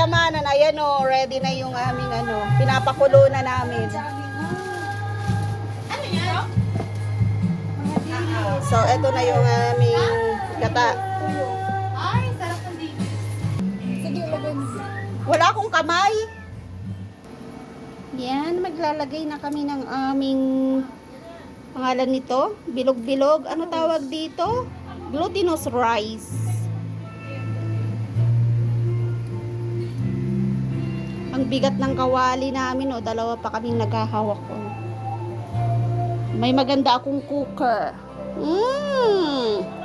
kayamanan, ayan o, ready na yung aming ano, pinapakulo na namin. Ano yan? So, eto na yung aming gata. Ay, sarap ng dilis. Sige, lagay mo. Wala akong kamay. Yan, maglalagay na kami ng aming pangalan nito, bilog-bilog. Ano tawag dito? Glutinous rice. Ang bigat ng kawali namin, oh, dalawa pa kaming naghahawak ko. May maganda akong cooker.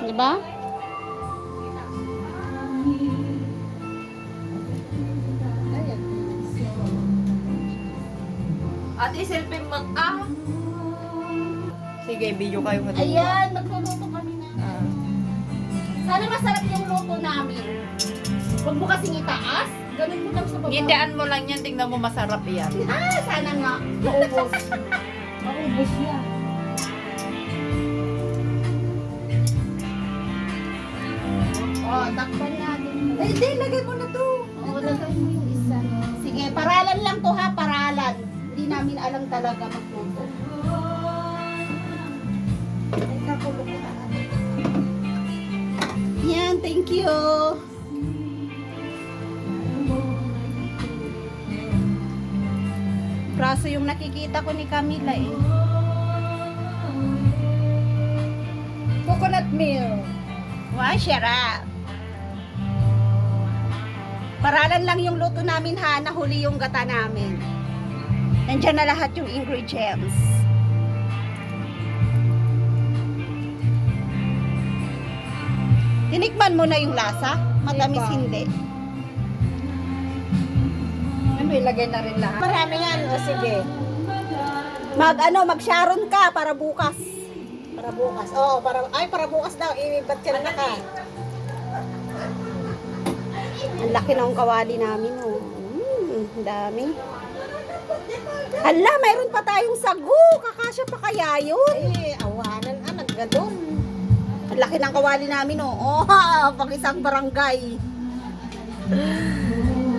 Di ba? Ate, selfie mag... Sige, video kayo nga. Ayan, magluluto kami na. Sana masarap yung luto namin. Huwag mo kasing itaas. Ganun mo lang sa baba. Hindaan mo lang yan, tingnan mo masarap yan. Sana nga. Maubos. Maubos yan. Oh, takpan natin. Hindi, lagay mo na to. Oo, lagay mo yung isa. Sige, paralan lang to ha, paralan. Hindi namin alam talaga magluto. Ay, kakulo ko na. Yan, thank you. Praso yung nakikita ko ni Camila eh. Coconut milk. Wow, sarap. Paralan lang yung luto namin ha, nahuli yung gata namin. Nandiyan na lahat yung ingredients. Tinikman mo na yung lasa? Matamis Di pa. hindi. Ano, ilagay na rin lahat. Marami yan, o sige. Mag-sharon ka para bukas. Para bukas. Oo, para bukas daw. Ba't ka na ka? Ang laki na yung kawali namin, oh. Ang dami. Hala, mayroon pa tayong sagu. Kakasya pa kaya yun? Awanan, naggadon. Ang laki ng kawali namin, oh. Oh, pang isang barangay.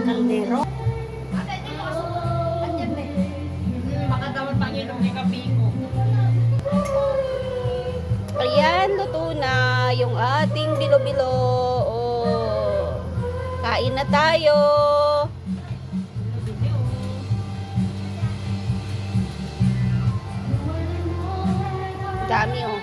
Kaldero. Makagawal pa niyo ng kapiko. Ayan, luto na yung ating bilo-bilo. Oh, kain na tayo. Dami, oh.